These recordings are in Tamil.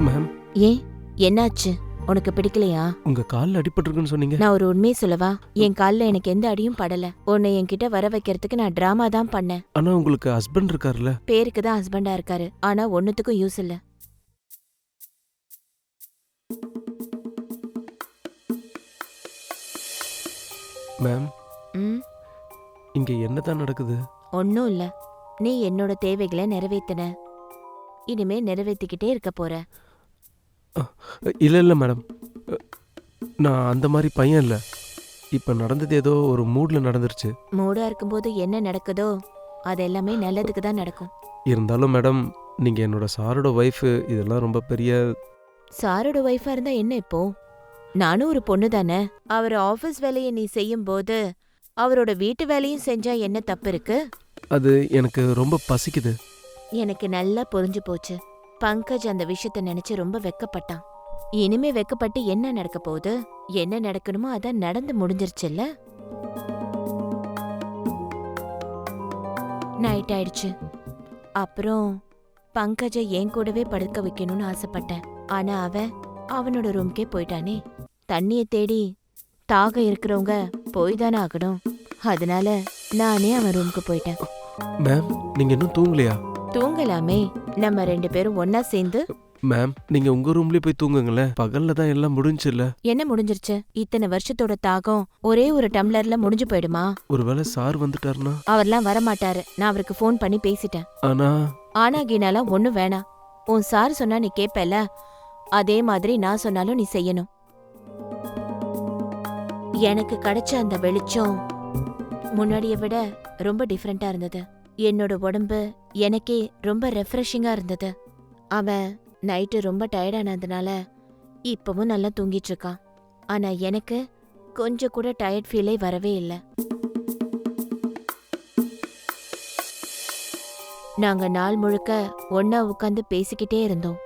மேம், ஏன் என்னாச்சு? உனக்கு பிடிக்கலையா? உங்க கால்ல அடிபட்டிருக்குன்னு சொன்னீங்க. நான் ஒரு உண்மையை சொல்லவா? என் கால்ல எனக்கு எந்த அடியும் படல. உன்னை என்கிட்ட வர வைக்கிறதுக்கு நான் டிராமா தான் பண்ணேன். ஆனா உங்களுக்கு ஹஸ்பண்ட் இருக்காருல்ல? பேருக்கு தான் ஹஸ்பண்டா இருக்காரு, ஆனா ஒன்னுத்துக்கும் யூஸ் இல்ல. மேம், ம் இங்க என்னதான் நடக்குது? ஒன்னும் இல்ல. நீ என்னோட தேவைகளை நிறைவேத்தின, இனிமே நிறைவேத்திக்கிட்டே இருக்க போற. இல்ல இல்ல மேடம், நான் அந்த மாதிரி பையன் இல்ல. இப்ப நடந்தது ஏதோ ஒரு மூட்ல நடந்துருச்சு. மூடா இருக்கும்போது என்ன நடக்குதோ அது எல்லாமே நல்லதுக்கு தான் நடக்கும். இருந்தாலும் மேடம், நீங்க என்னோட சாரோட ஒய்ஃப், இதெல்லாம் ரொம்ப பெரிய. சாரோட ஒய்ஃபா இருந்தா என்ன இப்போ? நானும் ஒரு பொண்ணு தானே. அவர் ஆபீஸ் வேலையை நீ செய்யும் போது அவரோட வீட்டு வேலையும் செஞ்சா என்ன தப்பு இருக்கு? அது எனக்கு ரொம்ப பசிக்குது. எனக்கு நல்லா புரிஞ்சு போச்சு. பங்கஜ் அந்த விஷயத்த நினைச்சு ரொம்ப வெக்கப்பட்டான். இனிமே வெக்கப்பட்டு என்ன நடக்க போகுது? என்ன நடக்கணுமோ அதான் நடந்து முடிஞ்சிருச்சுல்ல. நைட் ஆயிடுச்சு. அப்புறம் பங்கஜ என் கூடவே படுக்க வைக்கணும்னு ஆசைப்பட்டேன். ஆனா அவனோட ரூம்க்கே போயிட்டானே. தண்ணிய தேடி தாகம் இருக்கிறவங்க போய் தானே ஆகணும். அதனால நானே அவன் ரூமுக்கு போயிட்டேன். மேம், நீங்க இன்னும் தூங்கலையா? தூங்கலாமே, நம்ம 2 பேரும் ஒன்னா சேர்ந்து. மேம், நீங்க உங்க ரூம்லயே போய் தூங்குங்களேன். பகல்ல தான் எல்லாம் முடிஞ்சுல. என்ன முடிஞ்சிருச்சு? இத்தனை வருஷத்தோட தாகம் ஒரே ஒரு டம்ளர்ல முடிஞ்சு போயிடுமா? ஒருவேளை சார் வந்துட்டாருன்னா? அவர்லாம் வரமாட்டாரு. நான் அவருக்கு ஃபோன் பண்ணி பேசிட்டேன். ஆனா கீனாலாம் ஒண்ணும் வேணாம். உன் சார் சொன்னா நீ கேப்பல, அதே மாதிரி நான் சொன்னாலும் நீ செய்யணும். எனக்கு கிடைச்ச அந்த வெளிச்சம் முன்னாடியை விட ரொம்ப டிஃப்ரெண்டா இருந்தது. என்னோட உடம்பு எனக்கே ரொம்ப ரெஃப்ரெஷிங்கா இருந்தது. அவன் நைட்டு ரொம்ப டயர்டானதுனால இப்பவும் நல்லா தூங்கிட்டு இருக்கான். ஆனா எனக்கு கொஞ்சம் கூட டயர்ட் ஃபீலே வரவே இல்லை. நாங்க நாள் முழுக்க ஒன்னா உட்காந்து பேசிக்கிட்டே இருந்தோம்.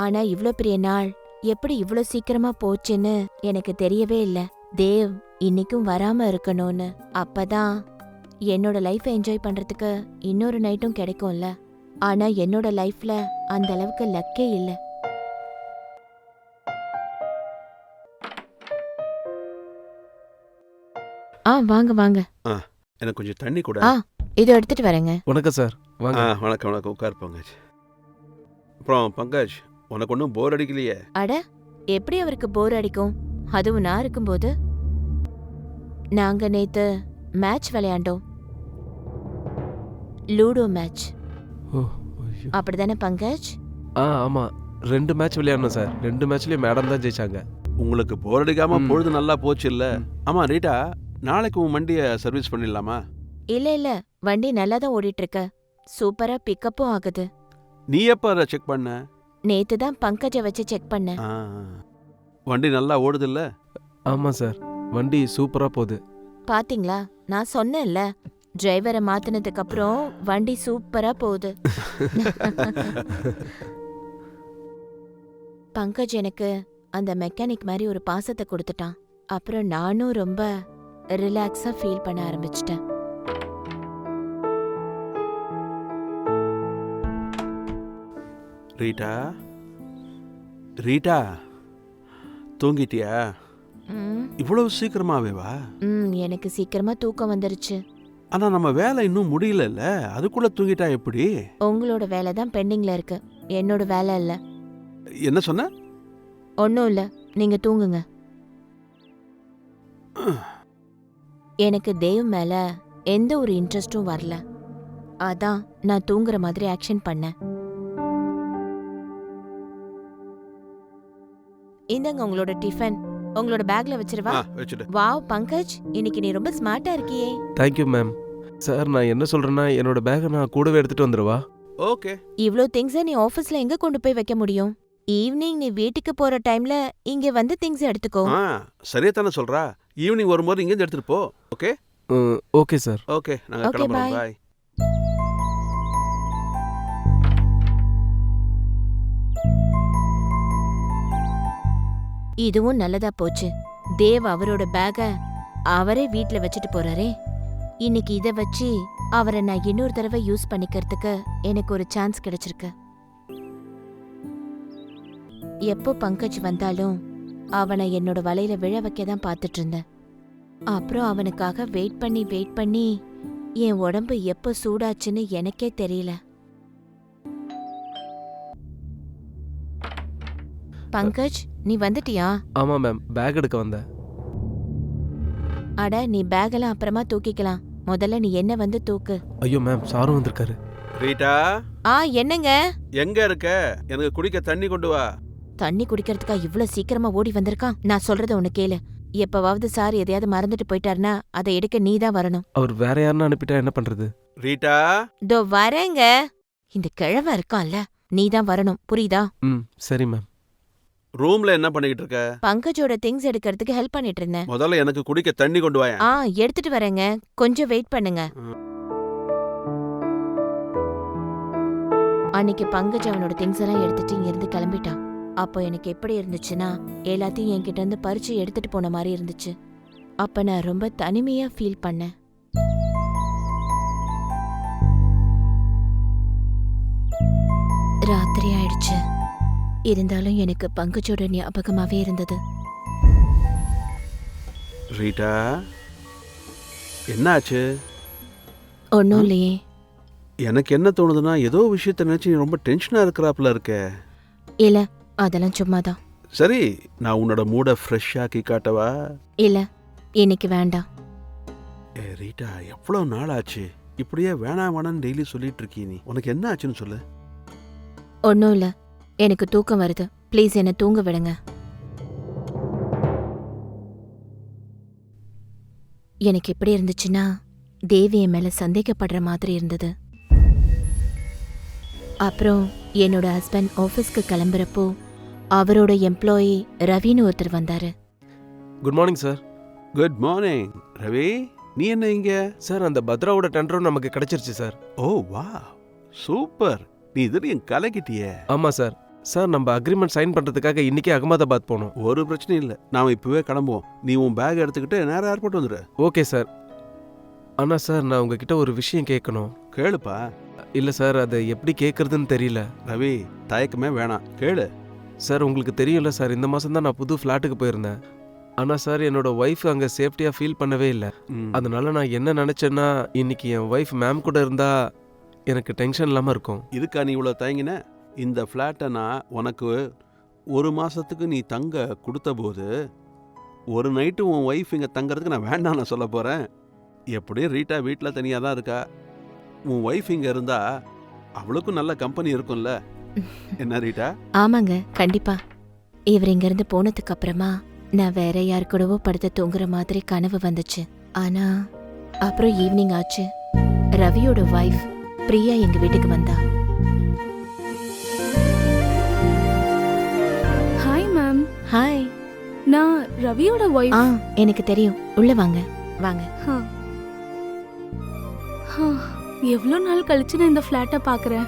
ஆனா இவ்ளோ பெரிய நாள் எப்படி இவ்ளோ சீக்கிரமா போச்சுன்னு எனக்கு தெரியவே இல்ல. தேவ் இன்னைக்கும் வராம இருக்கணும்னு. அப்பதான் என்னோட லைஃபை என்ஜாய் பண்றதுக்கு இன்னொரு நைட்டும் கிடைக்கும்ல. ஆனா என்னோட லைஃப்ல அந்த அளவுக்கு லக்கே இல்ல. வாங்க வாங்க. எனக்கு கொஞ்சம் தண்ணி கூட. இதை எடுத்துட்டு வரேங்க. வணக்கம் சார். வாங்க. வணக்கம் வணக்கம், உட்கார் பங்கஜ். அப்புறம் பங்கஜ், உனக்கு ஒன்றும் போர் அடிக்கலையே? அட, எப்படி அவருக்கு போர் அடிக்கும்? அதுவும் நான் இருக்கும்போது. நாங்க நேத்து மேட்ச் விளையாண்டோம். Ludo match. அப்படிதானே பங்கஜ்? ஆமா, 2 மேட்ச் விளையாடணும் சார். 2 மேட்ச்லயும் மேடம் தான் ஜெயிச்சாங்க. உங்களுக்கு போர் அடிக்காம பொழுது நல்லா போச்சு இல்ல? ஆமா ரீட்டா, நாளைக்கு உன் வண்டியை சர்வீஸ் பண்ணிடலாமா? இல்ல, வண்டி நல்லா தான் ஓடிட்டு இருக்கு. சூப்பரா பிக்கப்பும் ஆகுது. நீ எப்ப அதை செக் பண்ண? நேத்து தான் பங்கஜ வச்சு செக் பண்ணேன். வண்டி நல்லா ஓடுது இல்ல? ஆமா சார், வண்டி சூப்பரா போகுது. பாத்தீங்களா, நான் சொன்னேன்ல, டிரைவரை மாத்தினதுக்கு அப்புறம் வண்டி சூப்பரா போகுது. பங்கஜ் எனக்கு அந்த மெக்கானிக் மாதிரி ஒரு பாசத்தை கொடுத்துட்டான். அப்புறம் நானும் ரொம்ப ரிலாக்ஸா ஃபீல் பண்ண ஆரம்பிச்சிட்டேன். ரீட்டா, ரீட்டா, தூங்கிட்டியா? இவ்வளவு சீக்கிரமாவே வா? எனக்கு சீக்கிரமா தூக்கம் வந்துருச்சு. ஆனா நம்ம வேலை இன்னும் முடியலல்ல, அதுக்குள்ள தூங்கிட்டா எப்படி? உங்களோட வேலை தான் பெண்டிங்ல இருக்கு, என்னோட வேலை இல்ல. என்ன சொன்ன? ஒன்னும் இல்ல, நீங்க தூங்குங்க. எனக்கு தேவ் மேல எந்த ஒரு இன்ட்ரெஸ்டும் வரல. அதான் நான் தூங்குற மாதிரி ஆக்ஷன் பண்ணேன். இந்தங்க உங்களோட டிஃபன். உங்களோட பேக்ல வச்சிருவா. வாவ் பங்கஜ், இன்னைக்கு நீ ரொம்ப ஸ்மார்ட்டா இருக்கியே. Thank you ma'am. சார், நான் என்ன சொல்றேன்னா, என்னோட பேக்கை நான் கூடவே எடுத்துட்டு வந்துருவா? ஓகே. இவ்ளோ திங்ஸ் நீ ஆபீஸ்ல எங்க கொண்டு போய் வைக்க முடியும்? ஈவினிங் நீ வீட்டுக்கு போற டைம்ல இங்க வந்து திங்ஸ் எடுத்துக்கோ. சரியா தானே சொல்றா. ஈவினிங் வரும்போது இங்க எடுத்துட்டு போ. ஓகே? Okay sir. ஓகே, நாங்க கிளம்புறோம். பை. இதுவும் நல்லதா போச்சு. தேவ் அவரோட பேக அவரே வீட்ல வச்சுட்டு போறாரே. இன்னைக்கு இத வச்சு அவரை நான் இன்னொரு தடவை யூஸ் பண்ணிக்கிறதுக்கு எனக்கு ஒரு சான்ஸ் கிடைச்சிருக்கு. எப்போ பங்கஜ் வந்தாலும் அவனை என்னோட வலையில விழ வைக்க தான் பார்த்துட்டு இருந்தேன். அப்புறம் அவனுக்காக வெயிட் பண்ணி என் உடம்பு எப்போ சூடாச்சுன்னு எனக்கே தெரியல. பங்கஜ், நீ வந்துட்டியா? ஆமாம் மேம், பேக் எடுக்க வந்தேன். அட, நீ பேக்கெல்லாம் அப்புறமா தூக்கிக்கலாம். முதல்ல நீ என்ன வந்து தூக்கு. ஐயோ மேம், சாரும் வந்திருக்காரு. ரீட்டா, என்னங்க? எங்க இருக்க? எனக்கு குடிக்க தண்ணி கொண்டு வா. தண்ணி குடிக்கிறதுக்கா இவ்ளோ சீக்கிரமா ஓடி வந்திருக்கான்? நான் சொல்றத ஒன்னு கேளு. எப்பவாவது சார் எதையாவது மறந்துட்டு போயிட்டாருன்னா அதை எடுக்க நீ தான் வரணும். அவர் வேற யாருன்னு அனுப்பிட்டா என்ன பண்றது? ரீட்டா, இதோ வரேங்க. இந்த கிழவன் இருக்கான்ல, நீ தான் வரணும், புரியுதா? சரி மேம். ரூம்ல என்ன பண்ணிக்கிட்டு இருக்க? பங்கஜோட திங்ஸ் எடுக்கிறதுக்கு ஹெல்ப் பண்ணிட்டு இருந்தேன். முதல்ல எனக்கு குடிக்க தண்ணி கொண்டு வாயா. எடுத்துட்டு வரேங்க, கொஞ்சம் வெயிட் பண்ணுங்க. அன்னைக்கு பங்கஜ் அவனோட திங்ஸ் எல்லாம் எடுத்துட்டு இங்க இருந்து கிளம்பிட்டான். அப்போ எனக்கு எப்படி இருந்துச்சுன்னா, எல்லாத்தையும் என்கிட்ட இருந்து பறிச்சு எடுத்துட்டு போன மாதிரி இருந்துச்சு. அப்ப நான் ரொம்ப தனிமையா ஃபீல் பண்ணேன். ராத்திரி ஆயிடுச்சு. இருந்தாலும் எனக்கு பங்கஜோட ஞாபகமாவே இருந்தது. ரீட்டா, என்னாச்சு? ஒன்னும் இல்லையே. எனக்கு என்ன தோணுதுன்னா, ஏதோ விஷயத்த நினைச்சு நீ ரொம்ப டென்ஷனா இருக்கிறாப்புல இருக்க. இல்ல, அதெல்லாம் சும்மாதான். சரி, நான் உன்னோட மூட ஃப்ரெஷ் ஆக்கி காட்டவா? இல்ல, இன்னைக்கு வேண்டாம். ரீட்டா, எவ்வளவு நாள் ஆச்சு இப்படியே வேணாம் டெய்லி சொல்லிட்டு இருக்கீ. நீ உனக்கு என்ன ஆச்சுன்னு சொல்லு. ஒன்னும் இல்ல, எனக்கு தூக்கம் வருது. ப்ளீஸ் என்ன தூங்க விடுங்க. எனக்கு எப்படி இருந்துச்சுன்னா, தேவி என் மேல சந்தேகப்படுற மாதிரி இருந்தது. அப்புறம் என்னோட ஹஸ்பண்ட் ஆஃபீஸ்க்கு கிளம்புறப்போ அவரோட எம்ப்ளாயி ரவின்னு ஒருத்தர் வந்தாரு. Good morning sir. Good morning Ravi. நீ என்ன இங்க? சார், அந்த பத்ராவோட டெண்டரும் நமக்கு கிடைச்சிருச்சு சார். ஓ வா, சூப்பர். நீ இதுலயும் கலக்கிட்டியே. ஆமா சார். சார், நம்ம அக்ரிமெண்ட் சைன் பண்றதுக்காக இன்னைக்கே அகமதாபாத் போகணும். ஒரு பிரச்சனையும் இல்லை, நாம இப்பவே கிளம்புவோம். நீ உன் பேக் எடுத்துக்கிட்டு நேரா ஏர்போர்ட் வந்துடு. Okay sir. ஆனா சார், நான் உங்ககிட்ட ஒரு விஷயம் கேட்கணும். கேளுப்பா. இல்ல சார், அதை எப்படி கேட்கறதுன்னு தெரியல. ரவி, தயக்கமே வேணாம், கேளு. சார், உங்களுக்கு தெரியும்ல சார், இந்த மாசம் தான் நான் புது ஃப்ளாட்டுக்கு போயிருந்தேன். ஆனா சார், என்னோட ஒய்ஃப் அங்க சேஃப்டியா ஃபீல் பண்ணவே இல்லை. அதனால நான் என்ன நினைச்சேன்னா, இன்னைக்கு என் ஒய்ஃப் மேம் கூட இருந்தா எனக்கு டென்ஷன் இல்லாம இருக்கும். இதுக்கா நீ இவ்வளவு தயங்கின? இந்த ஃப்ளாட்டை நான் உனக்கு 1 மாசத்துக்கு நீ தங்க கொடுத்த போது ஒரு நைட்டு உன் ஒய்ஃப் இங்கே தங்கறதுக்கு நான் வேண்டாம் நான் சொல்ல போகிறேன். எப்படியும் ரீட்டா வீட்டில் தனியாக தான் இருக்கா. உன் ஒய்ஃப் இங்கே இருந்தா அவளுக்கும் நல்ல கம்பெனி இருக்கும்ல. என்ன ரீட்டா? ஆமாங்க, கண்டிப்பா. இவர் இங்கிருந்து போனதுக்கு அப்புறமா நான் வேற யார் கூடவோ படுத்து தூங்குற மாதிரி கனவு வந்துச்சு. ஆனா அப்புறம் ஈவினிங் ஆச்சு. ரவியோட வைஃப் பிரியா எங்க வீட்டுக்கு வந்தா. Hi ma'am. ஹாய். நான் ரவியோட வைஃப். எனக்கு தெரியும். உள்ள வாங்க வாங்க. எவ்வளோ நாள் கழிச்சு நான் இந்த ஃப்ளாட்டை பார்க்குறேன்.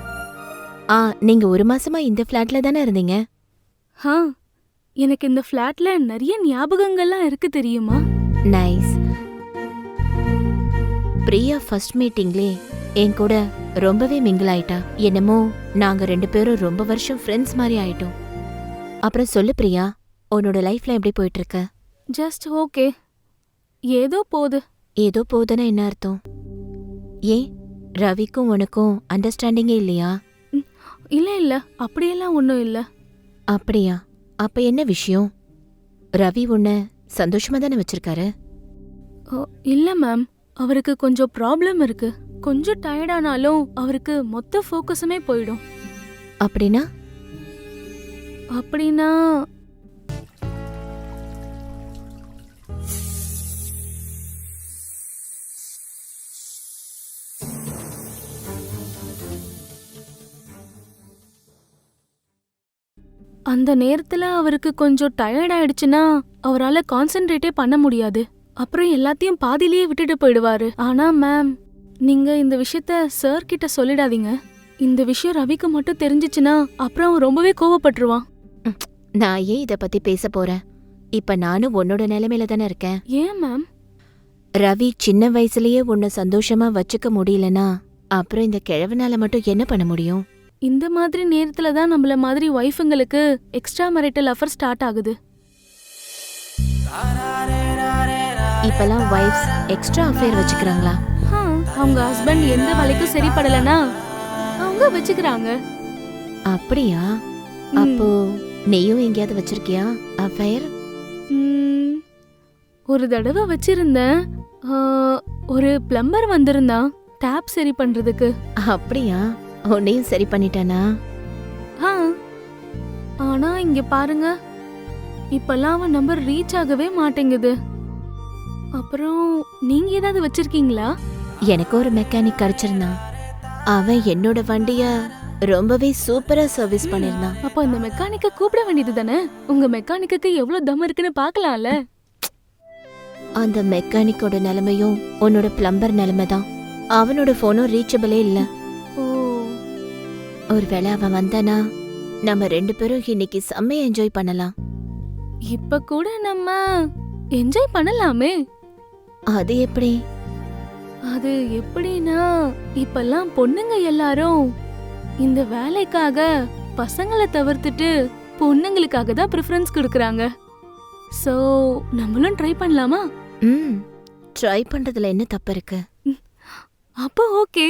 நீங்க 1 மாசமா இந்த ஃப்ளாட்ல தானே இருந்தீங்க? எனக்கு இந்த ஃப்ளாட்ல நிறைய ஞாபகங்கள்லாம் இருக்கு தெரியுமா? நைஸ். பிரியா ஃபர்ஸ்ட் மீட்டிங்லே என் கூட ரொம்பவே மிங்கிள் ஆயிட்டா. என்னமோ நாங்க 2 பேரும் ரொம்ப வருஷம் ஃப்ரெண்ட்ஸ் மாதிரி ஆயிட்டோம். அப்புறம் சொல்லு பிரியா, உன்னோட லைஃப்ல எப்படி போயிட்டு இருக்க? ஜஸ்ட் ஓகே, ஏதோ போகுது. ஏதோ போகுதுன்னா என்ன அர்த்தம்? ஏன், ரவிக்கும் உனக்கும் அண்டர்ஸ்டாண்டிங்கே இல்லையா? இல்ல அப்படியெல்லாம் ஒன்றும் இல்லை. அப்படியா? அப்ப என்ன விஷயம்? ரவி உன்னை சந்தோஷமா தானே வச்சிருக்காரு? இல்ல மேம், அவருக்கு கொஞ்சம் ப்ராப்ளம் இருக்கு. கொஞ்சம் டயர்டானாலும் அவருக்கு மொத்த ஃபோக்கஸுமே போயிடும். அப்படின்னா? அப்படின்னா அந்த நேரத்துல அவருக்கு கொஞ்சம் டயர்ட் ஆயிடுச்சுன்னா அவரால கான்சென்ட்ரேட்டே பண்ண முடியாது. அப்புறம் எல்லாத்தையும் பாதியிலேயே விட்டுட்டு போயிடுவாரு. ஆனா மேம், நீங்க இந்த விஷயத்த சார் கிட்ட சொல்லிடாதீங்க. இந்த விஷயம் ரவிக்கு மட்டும் தெரிஞ்சிச்சுன்னா அப்புறம் அவன் ரொம்பவே கோவப்பட்டுருவான். நான் ஏன் இத பத்தி பேச போறேன்? இப்ப நானும் உன்னோட நிலைமையில தானே இருக்கேன். ஏன் மேம்? ரவி சின்ன வயசுலயே உன்னை சந்தோஷமா வச்சுக்க முடியலனா அப்புறம் இந்த கிழவனால மட்டும் என்ன பண்ண முடியும்? இந்த மாதிரி நேரத்துல தான் நம்மள மாதிரி ஒய்ஃபுங்களுக்கு எக்ஸ்ட்ரா மேரிட்டல் அஃபர் ஸ்டார்ட் ஆகுது. இப்பெல்லாம் வைஃப்ஸ் எக்ஸ்ட்ரா அஃபேர் வச்சுக்கிறாங்களா? அவங்க ஹஸ்பண்ட் எந்த வேலைக்கும் சரிப்படலனா அவங்க வச்சுக்கிறாங்க. அப்படியா? அப்போ நீயும் எங்கேயாவது வச்சிருக்கியா அஃபேர்? ஒரு தடவை வச்சிருந்தேன். ஒரு பிளம்பர் வந்திருந்தான் டேப் சரி பண்றதுக்கு. அப்படியா? உன்னையும் சரி பண்ணிட்டானா? ஆனா இங்க பாருங்க, இப்பெல்லாம் அவன் நம்பர் ரீச் ஆகவே மாட்டேங்குது. அப்புறம் நீங்க ஏதாவது வச்சிருக்கீங்களா? எனக்கு ஒரு மெக்கானிக் கிடைச்சிருந்தான். அவன் என்னோட வண்டிய ரொம்பவே சூப்பரா சர்வீஸ் பண்ணிருந்தான். அப்ப இந்த மெக்கானிக்க கூப்பிட வேண்டியது தானே? உங்க மெக்கானிக்கு எவ்வளவு தம் இருக்குன்னு பாக்கலாம்ல. அந்த மெக்கானிக்கோட நிலைமையும் உன்னோட பிளம்பர் நிலைமை தான். அவனோட போனும் ரீச்சபிளே இல்ல. ஒருவேளை அவன் வந்தானா நம்ம 2 பேரும் இன்னைக்கு செம்மையா என்ஜாய் பண்ணலாம். இப்ப கூட நம்ம என்ஜாய் பண்ணலாமே. அது எப்படி? அது எப்படின்னா, இப்பெல்லாம் பொண்ணுங்க எல்லாரும் இந்த வேலைக்காக பசங்களை தவிர்த்துட்டு பொண்ணுங்களுக்காக தான் ப்ரிஃபரன்ஸ் கொடுக்கறாங்க. சோ நம்மளும் ட்ரை பண்ணலாமா? ட்ரை பண்றதுல என்ன தப்பு இருக்கு? அப்போ ஓகே.